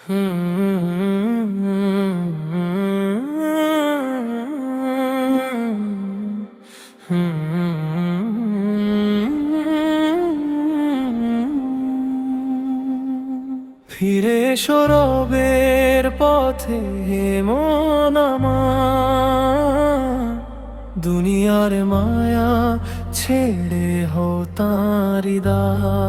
ফিরে সরবের পথে মন আমার, দুনিয়ার মায়া ছেড়ে হও তাঁরি দাস।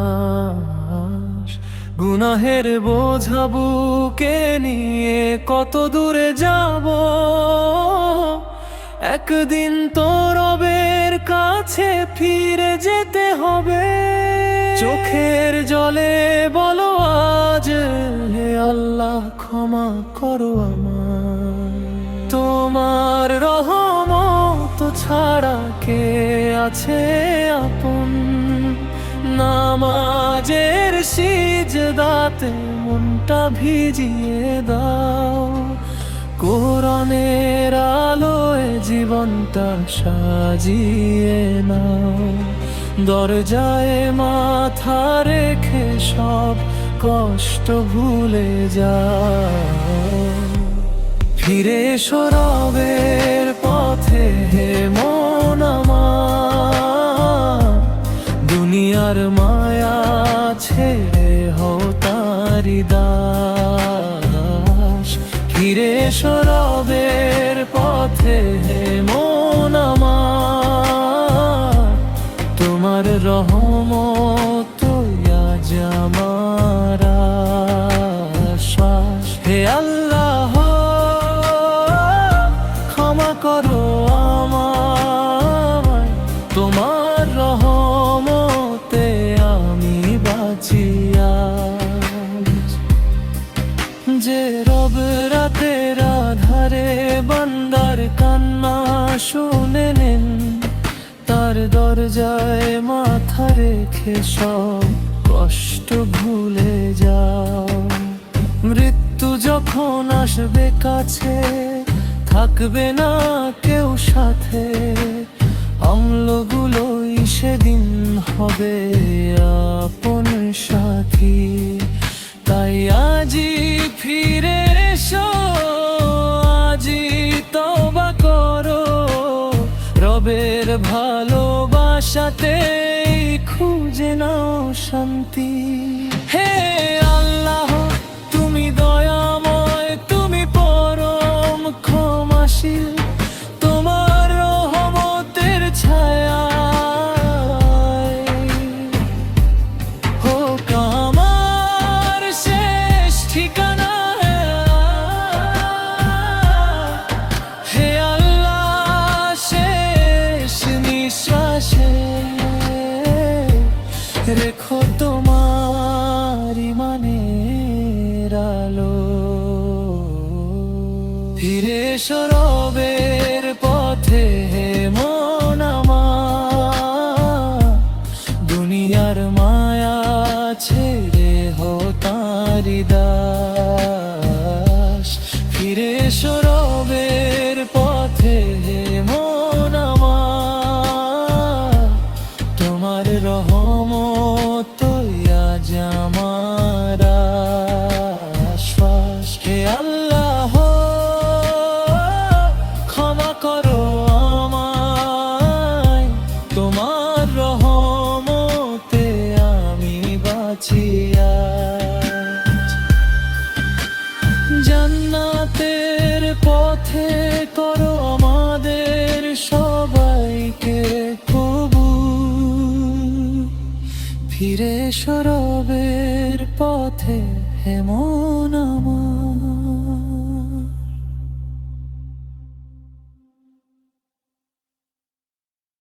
গুনাহের বোঝা বুকে নিয়ে কত দূরে যাব, একদিন তো রবের কাছে ফিরে যেতে হবে। চোখের জলে বলো আজ, হে আল্লাহ ক্ষমা করো আমায়। তোমার রহমত ছাড়া কে আছে আপন, নামাজের সিজদাতে মনটা ভিজিয়ে দাও। কোরআনের আলোয় জীবনটা সাজিয়ে নাও। দরজায় মাথা রেখে সব কষ্ট ভুলে যাও। ফিরে সরবের পথে হে মন আমার, দুনিয়ার মায়া ছেড়ে হও তাঁরি দাস। ফিরে সরবের পথে হে মন আমার, তোমার রহমত আজ আমার আশ্বাস। হে আল্লাহ ক্ষমা করো আমায়, তোমার রহমতে আমি বাঁচি আজ। যে রব রাতের আধারে বান্দার কান্না শুনে নেন, তার দরজায় মাথা রেখে সব কষ্ট ভুলে যাও। মৃত্যু যখন আসবে কাছে, থাকবে না কেউ সাথে, আমলগুলোই সেদিন হবে আপন সাথী। তাই আজই ফিরে এসো, আজই তওবা করো, রবের ভালোবাসাতে খুঁজে নাও শান্তি। হে আল্লাহ তুমি দয়াময়, তুমি পরম ক্ষমাশীল, তোমার রহমতের ছায়ায় হোক আমার শেষ ঠিকানা। হে আল্লাহ শেষ নিঃশ্বাসে রেখো তোমার ইমানের আলো। ফিরে সরবের পথে হে মন আমার, দুনিয়ার মায়া ছেড়ে হও তাঁরি দাস। ফিরে সরবের পথে হে মন আমার, তোমার রহমত আজ আমার আশ্বাস। হে আল্লাহ ক্ষমা করো আমায়, তোমার রহমতে আমি বাঁচি আজ। জান্নাতের পথে করো আমাদের সবাইকে কবুল। ফিরে সরবের পথে হে মন আমার।